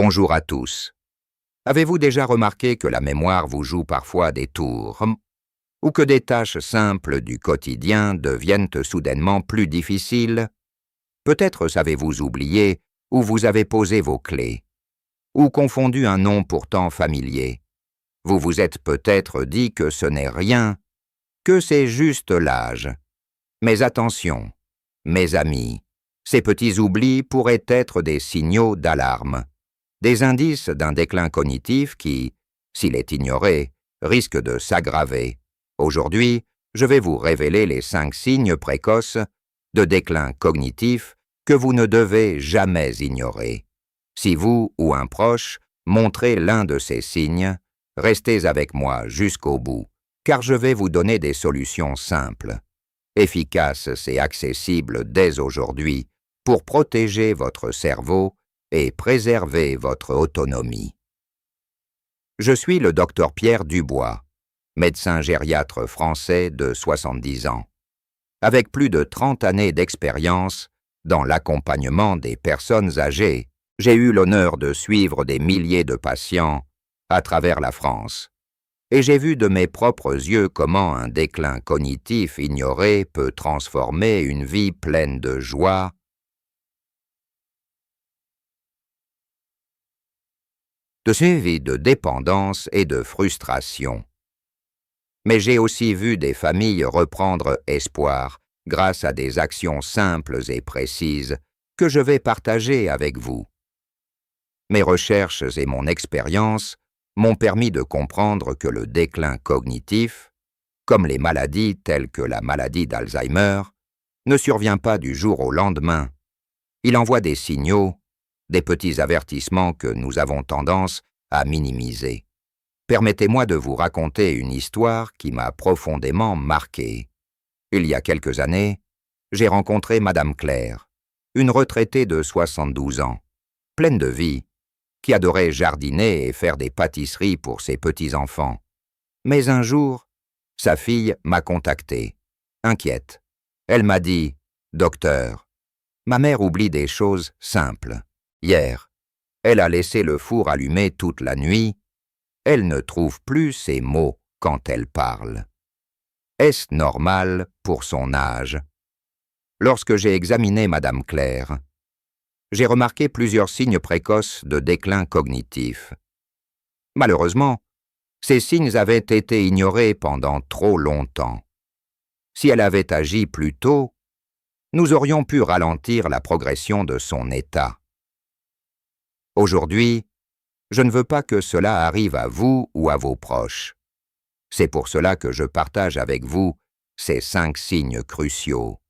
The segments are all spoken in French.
Bonjour à tous. Avez-vous déjà remarqué que la mémoire vous joue parfois des tours, ou que des tâches simples du quotidien deviennent soudainement plus difficiles? Peut-être savez-vous oublier où vous avez posé vos clés, ou confondu un nom pourtant familier. Vous vous êtes peut-être dit que ce n'est rien, que c'est juste l'âge. Mais attention, mes amis, ces petits oublis pourraient être des signaux d'alarme, des indices d'un déclin cognitif qui, s'il est ignoré, risque de s'aggraver. Aujourd'hui, je vais vous révéler les 5 signes précoces de déclin cognitif que vous ne devez jamais ignorer. Si vous ou un proche montrez l'un de ces signes, restez avec moi jusqu'au bout, car je vais vous donner des solutions simples, efficaces et accessibles dès aujourd'hui pour protéger votre cerveau et préserver votre autonomie. Je suis le docteur Pierre Dubois, médecin gériatre français de 70 ans, avec plus de 30 années d'expérience dans l'accompagnement des personnes âgées. J'ai eu l'honneur de suivre des milliers de patients à travers la France, et j'ai vu de mes propres yeux comment un déclin cognitif ignoré peut transformer une vie pleine de joie, de suivi de dépendance et de frustration. Mais j'ai aussi vu des familles reprendre espoir grâce à des actions simples et précises que je vais partager avec vous. Mes recherches et mon expérience m'ont permis de comprendre que le déclin cognitif, comme les maladies telles que la maladie d'Alzheimer, ne survient pas du jour au lendemain. Il envoie des signaux, des petits avertissements que nous avons tendance à minimiser. Permettez-moi de vous raconter une histoire qui m'a profondément marqué. Il y a quelques années, j'ai rencontré Madame Claire, une retraitée de 72 ans, pleine de vie, qui adorait jardiner et faire des pâtisseries pour ses petits-enfants. Mais un jour, sa fille m'a contacté, inquiète. Elle m'a dit « Docteur, ma mère oublie des choses simples. Hier, elle a laissé le four allumé toute la nuit. Elle ne trouve plus ses mots quand elle parle. Est-ce normal pour son âge ?» Lorsque j'ai examiné Madame Claire, j'ai remarqué plusieurs signes précoces de déclin cognitif. Malheureusement, ces signes avaient été ignorés pendant trop longtemps. Si elle avait agi plus tôt, nous aurions pu ralentir la progression de son état. Aujourd'hui, je ne veux pas que cela arrive à vous ou à vos proches. C'est pour cela que je partage avec vous ces 5 signes cruciaux.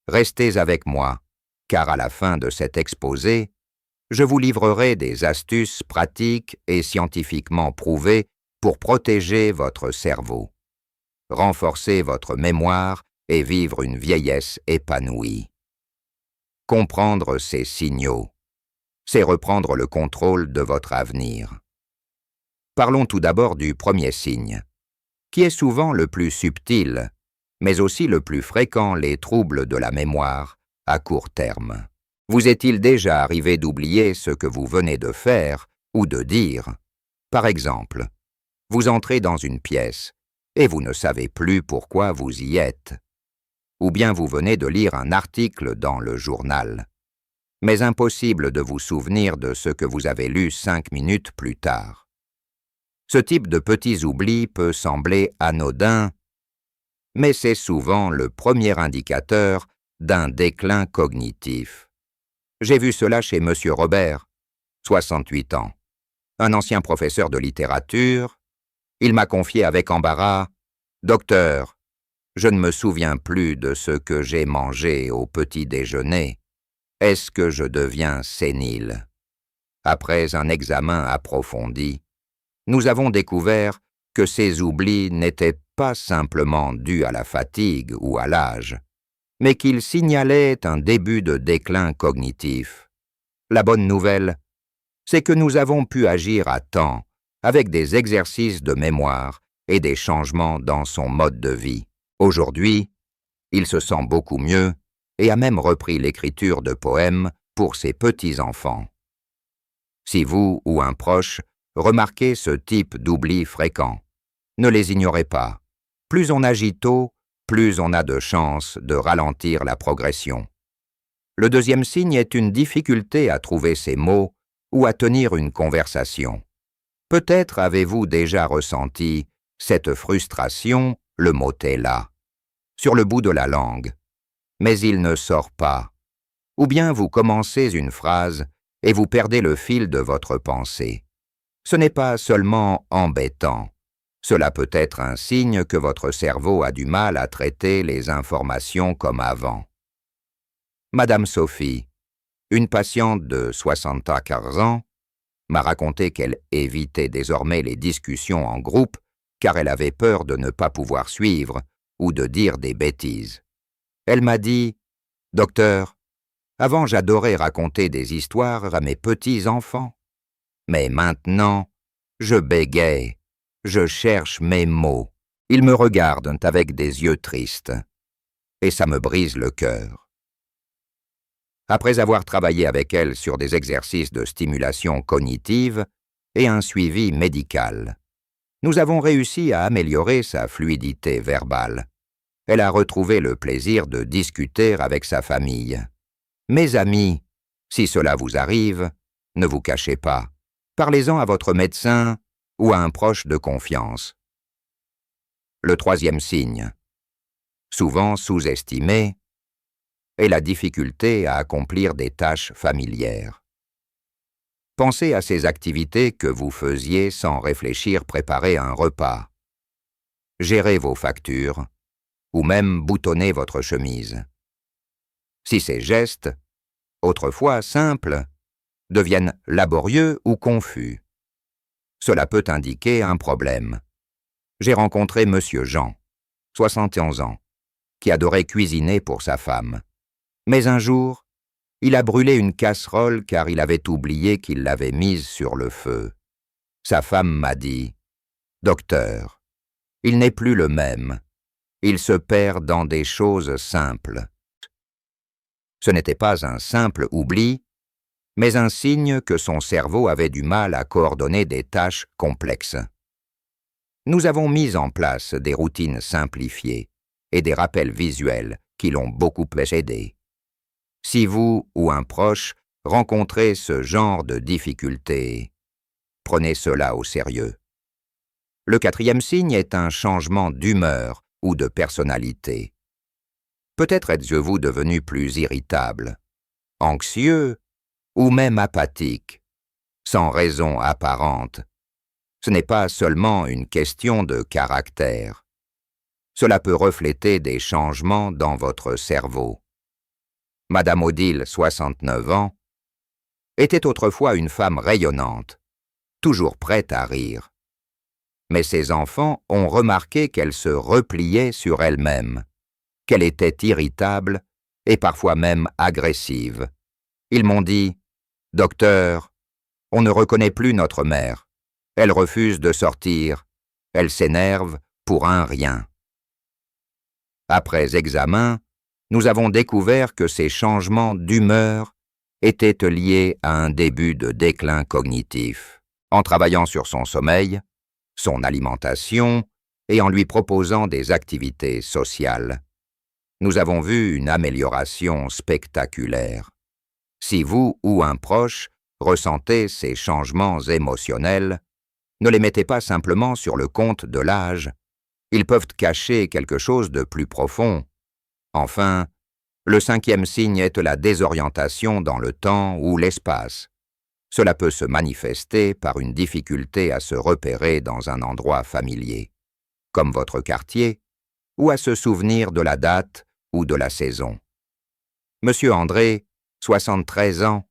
Restez avec moi, car à la fin de cet exposé, je vous livrerai des astuces pratiques et scientifiquement prouvées pour protéger votre cerveau, renforcer votre mémoire et vivre une vieillesse épanouie. Comprendre ces signaux, c'est reprendre le contrôle de votre avenir. Parlons tout d'abord du premier signe, qui est souvent le plus subtil, mais aussi le plus fréquent, les troubles de la mémoire à court terme. Vous est-il déjà arrivé d'oublier ce que vous venez de faire ou de dire? Par exemple, vous entrez dans une pièce et vous ne savez plus pourquoi vous y êtes. Ou bien vous venez de lire un article dans le journal, mais impossible de vous souvenir de ce que vous avez lu 5 minutes plus tard. Ce type de petits oublis peut sembler anodin, mais c'est souvent le premier indicateur d'un déclin cognitif. J'ai vu cela chez M. Robert, 68 ans, un ancien professeur de littérature. Il m'a confié avec embarras « Docteur, je ne me souviens plus de ce que j'ai mangé au petit déjeuner. Est-ce que je deviens sénile ?» Après un examen approfondi, nous avons découvert que ces oublis n'étaient pas simplement dus à la fatigue ou à l'âge, mais qu'ils signalaient un début de déclin cognitif. La bonne nouvelle, c'est que nous avons pu agir à temps avec des exercices de mémoire et des changements dans son mode de vie. Aujourd'hui, il se sent beaucoup mieux et a même repris l'écriture de poèmes pour ses petits-enfants. Si vous ou un proche remarquez ce type d'oubli fréquent, ne les ignorez pas. Plus on agit tôt, plus on a de chances de ralentir la progression. Le deuxième signe est une difficulté à trouver ses mots ou à tenir une conversation. Peut-être avez-vous déjà ressenti cette frustration, le mot est là, sur le bout de la langue, mais il ne sort pas. Ou bien vous commencez une phrase et vous perdez le fil de votre pensée. Ce n'est pas seulement embêtant. Cela peut être un signe que votre cerveau a du mal à traiter les informations comme avant. Madame Sophie, une patiente de 74 ans, m'a raconté qu'elle évitait désormais les discussions en groupe car elle avait peur de ne pas pouvoir suivre ou de dire des bêtises. Elle m'a dit « Docteur, avant j'adorais raconter des histoires à mes petits-enfants, mais maintenant, je bégaye, je cherche mes mots. Ils me regardent avec des yeux tristes, et ça me brise le cœur. » Après avoir travaillé avec elle sur des exercices de stimulation cognitive et un suivi médical, nous avons réussi à améliorer sa fluidité verbale. Elle a retrouvé le plaisir de discuter avec sa famille. Mes amis, si cela vous arrive, ne vous cachez pas. Parlez-en à votre médecin ou à un proche de confiance. Le troisième signe, souvent sous-estimé, est la difficulté à accomplir des tâches familières. Pensez à ces activités que vous faisiez sans réfléchir préparer un repas. Gérez vos factures, ou même boutonner votre chemise. Si ces gestes, autrefois simples, deviennent laborieux ou confus, cela peut indiquer un problème. J'ai rencontré Monsieur Jean, 71 ans, qui adorait cuisiner pour sa femme. Mais un jour, il a brûlé une casserole car il avait oublié qu'il l'avait mise sur le feu. Sa femme m'a dit « Docteur, il n'est plus le même. Il se perd dans des choses simples. » Ce n'était pas un simple oubli, mais un signe que son cerveau avait du mal à coordonner des tâches complexes. Nous avons mis en place des routines simplifiées et des rappels visuels qui l'ont beaucoup aidé. Si vous ou un proche rencontrez ce genre de difficultés, prenez cela au sérieux. Le quatrième signe est un changement d'humeur ou de personnalité. Peut-être êtes-vous devenu plus irritable, anxieux ou même apathique, sans raison apparente. Ce n'est pas seulement une question de caractère. Cela peut refléter des changements dans votre cerveau. Madame Odile, 69 ans, était autrefois une femme rayonnante, toujours prête à rire. Mais ses enfants ont remarqué qu'elle se repliait sur elle-même, qu'elle était irritable et parfois même agressive. Ils m'ont dit « Docteur, on ne reconnaît plus notre mère. Elle refuse de sortir. Elle s'énerve pour un rien. » Après examen, nous avons découvert que ces changements d'humeur étaient liés à un début de déclin cognitif. En travaillant sur son sommeil, son alimentation et en lui proposant des activités sociales, nous avons vu une amélioration spectaculaire. Si vous ou un proche ressentez ces changements émotionnels, ne les mettez pas simplement sur le compte de l'âge. Ils peuvent cacher quelque chose de plus profond. Enfin, le cinquième signe est la désorientation dans le temps ou l'espace. Cela peut se manifester par une difficulté à se repérer dans un endroit familier, comme votre quartier, ou à se souvenir de la date ou de la saison. Monsieur André, 73 ans,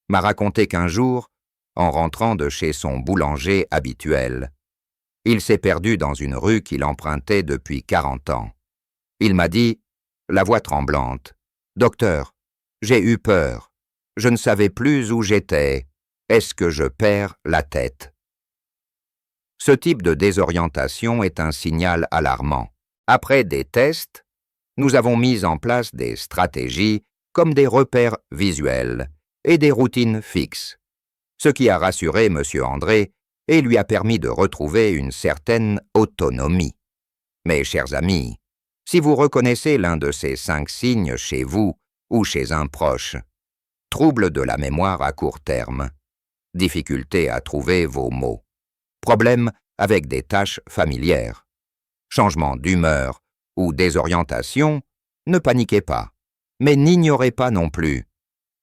m'a raconté qu'un jour, en rentrant de chez son boulanger habituel, il s'est perdu dans une rue qu'il empruntait depuis 40 ans. Il m'a dit, la voix tremblante, « Docteur, j'ai eu peur. Je ne savais plus où j'étais. Est-ce que je perds la tête ?» Ce type de désorientation est un signal alarmant. Après des tests, nous avons mis en place des stratégies comme des repères visuels et des routines fixes. ce qui a rassuré M. André et lui a permis de retrouver une certaine autonomie. Mes chers amis, si vous reconnaissez l'un de ces 5 signes chez vous ou chez un proche, trouble de la mémoire à court terme, difficulté à trouver vos mots, problème avec des tâches familières, changement d'humeur ou désorientation, ne paniquez pas, mais n'ignorez pas non plus.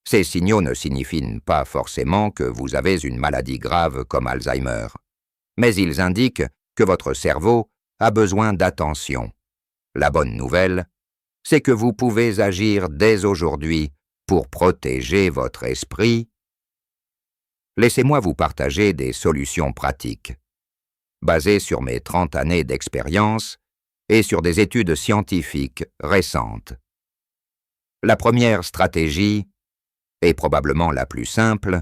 Ces signaux ne signifient pas forcément que vous avez une maladie grave comme Alzheimer, mais ils indiquent que votre cerveau a besoin d'attention. La bonne nouvelle, c'est que vous pouvez agir dès aujourd'hui pour protéger votre esprit. Laissez-moi vous partager des solutions pratiques, basées sur mes 30 années d'expérience et sur des études scientifiques récentes. La première stratégie, et probablement la plus simple,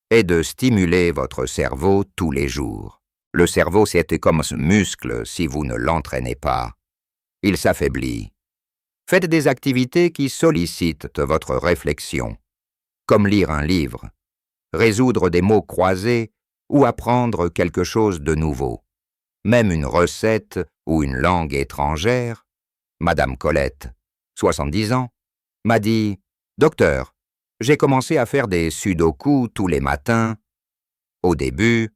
est de stimuler votre cerveau tous les jours. Le cerveau, c'est comme un muscle si vous ne l'entraînez pas. Il s'affaiblit. Faites des activités qui sollicitent votre réflexion, comme lire un livre, résoudre des mots croisés ou apprendre quelque chose de nouveau. Même une recette ou une langue étrangère. Madame Colette, 70 ans, m'a dit « Docteur, j'ai commencé à faire des sudoku tous les matins. Au début,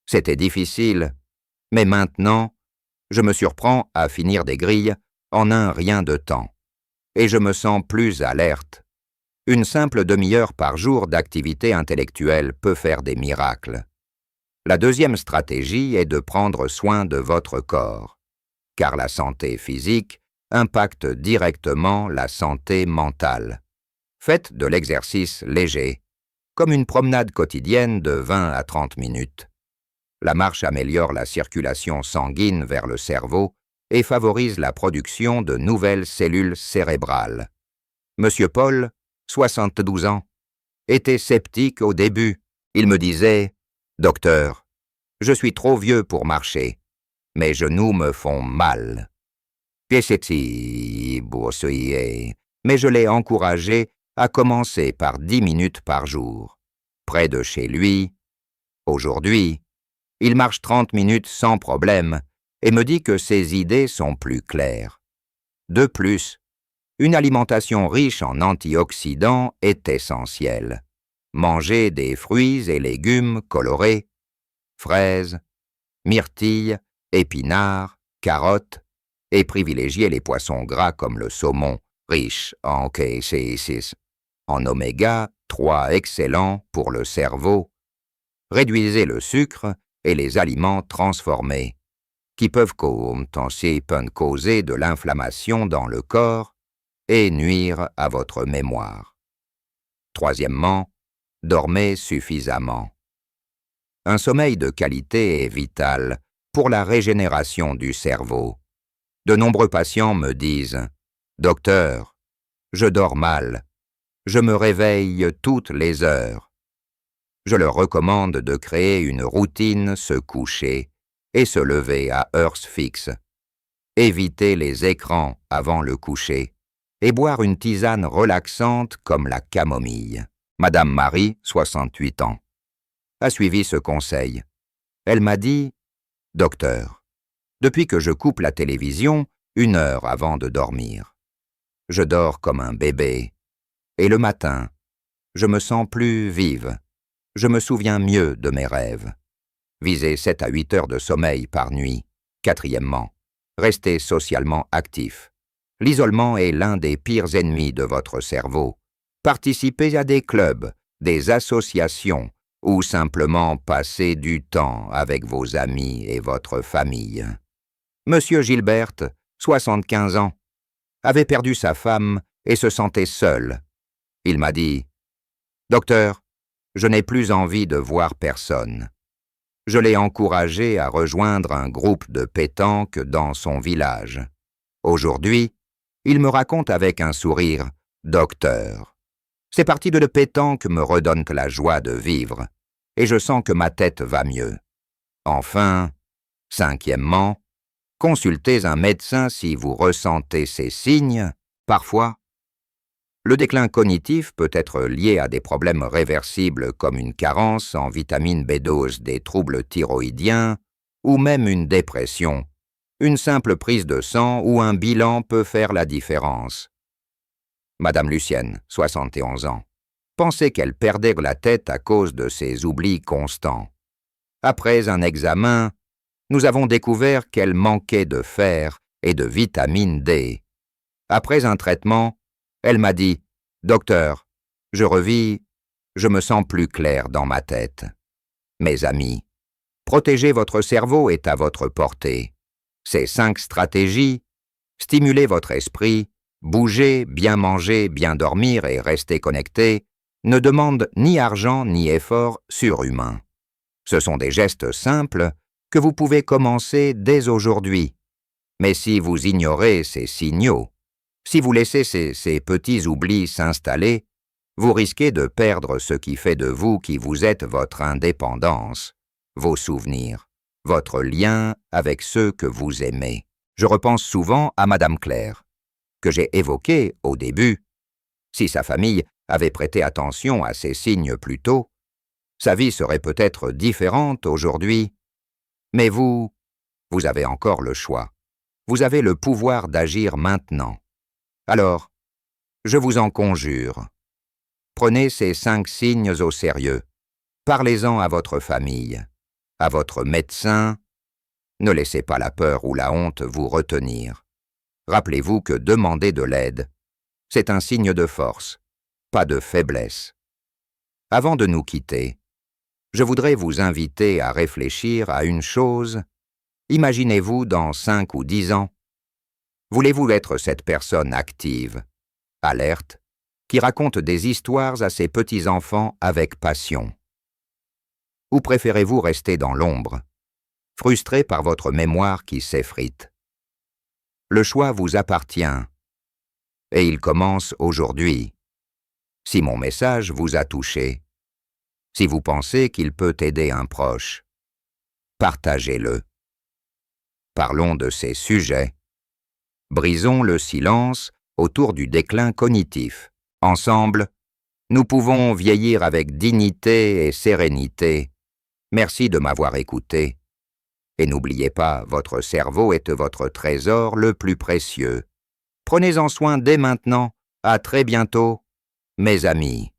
c'était difficile, mais maintenant, je me surprends à finir des grilles en un rien de temps, et je me sens plus alerte. Une simple demi-heure par jour d'activité intellectuelle peut faire des miracles. » La deuxième stratégie est de prendre soin de votre corps, car la santé physique impacte directement la santé mentale. Faites de l'exercice léger, comme une promenade quotidienne de 20 à 30 minutes. La marche améliore la circulation sanguine vers le cerveau et favorise la production de nouvelles cellules cérébrales. Monsieur Paul, 72 ans, était sceptique au début. Il me disait « Docteur, je suis trop vieux pour marcher. Mes genoux me font mal. » Mais je l'ai encouragé à commencer par 10 minutes par jour, près de chez lui. Aujourd'hui, il marche 30 minutes sans problème et me dit que ses idées sont plus claires. De plus, une alimentation riche en antioxydants est essentielle. Mangez des fruits et légumes colorés, fraises, myrtilles, épinards, carottes, et privilégiez les poissons gras comme le saumon, riche en K6, en oméga 3 excellent pour le cerveau. Réduisez le sucre et les aliments transformés, qui peuvent causer de l'inflammation dans le corps et nuire à votre mémoire. Troisièmement, dormez suffisamment. Un sommeil de qualité est vital pour la régénération du cerveau. De nombreux patients me disent « Docteur, je dors mal. Je me réveille toutes les heures. » Je leur recommande de créer une routine se coucher et se lever à heures fixes. Évitez les écrans avant le coucher et boire une tisane relaxante comme la camomille. Madame Marie, 68 ans, a suivi ce conseil. Elle m'a dit « Docteur, depuis que je coupe la télévision 1 heure avant de dormir, je dors comme un bébé, et le matin, je me sens plus vive. Je me souviens mieux de mes rêves. Visez 7 à 8 heures de sommeil par nuit. Quatrièmement, restez socialement actif. L'isolement est l'un des pires ennemis de votre cerveau. Participez à des clubs, des associations, ou simplement passez du temps avec vos amis et votre famille. Monsieur Gilbert, 75 ans, avait perdu sa femme et se sentait seul. Il m'a dit « Docteur, je n'ai plus envie de voir personne. » Je l'ai encouragé à rejoindre un groupe de pétanque dans son village. Aujourd'hui, il me raconte avec un sourire « Docteur, ces parties de pétanque me redonnent la joie de vivre et je sens que ma tête va mieux. » Enfin, cinquièmement, consultez un médecin si vous ressentez ces signes. Parfois, Le déclin cognitif peut être lié à des problèmes réversibles comme une carence en vitamine B12, des troubles thyroïdiens ou même une dépression. Une simple prise de sang ou un bilan peut faire la différence. Madame Lucienne, 71 ans, pensait qu'elle perdait la tête à cause de ses oublis constants. Après un examen, nous avons découvert qu'elle manquait de fer et de vitamine D. Après un traitement, elle m'a dit « Docteur, je revis, je me sens plus clair dans ma tête. » Mes amis, protéger votre cerveau est à votre portée. Ces 5 stratégies, stimuler votre esprit, bouger, bien manger, bien dormir et rester connecté, ne demandent ni argent ni effort surhumain. Ce sont des gestes simples que vous pouvez commencer dès aujourd'hui. Mais si vous ignorez ces signaux, si vous laissez ces petits oublis s'installer, vous risquez de perdre ce qui fait de vous qui vous êtes votre indépendance, vos souvenirs, votre lien avec ceux que vous aimez. Je repense souvent à Madame Claire, que j'ai évoquée au début. Si sa famille avait prêté attention à ces signes plus tôt, sa vie serait peut-être différente aujourd'hui. Mais vous avez encore le choix. Vous avez le pouvoir d'agir maintenant. Alors, je vous en conjure, prenez ces 5 signes au sérieux. Parlez-en à votre famille, à votre médecin. Ne laissez pas la peur ou la honte vous retenir. Rappelez-vous que demander de l'aide, c'est un signe de force, pas de faiblesse. Avant de nous quitter, je voudrais vous inviter à réfléchir à une chose. Imaginez-vous dans 5 ou 10 ans. Voulez-vous être cette personne active, alerte, qui raconte des histoires à ses petits-enfants avec passion? Ou préférez-vous rester dans l'ombre, frustré par votre mémoire qui s'effrite? Le choix vous appartient, et il commence aujourd'hui. Si mon message vous a touché, si vous pensez qu'il peut aider un proche, partagez-le. Parlons de ces sujets. Brisons le silence autour du déclin cognitif. Ensemble, nous pouvons vieillir avec dignité et sérénité. Merci de m'avoir écouté. Et n'oubliez pas, votre cerveau est votre trésor le plus précieux. Prenez-en soin dès maintenant. À très bientôt, mes amis.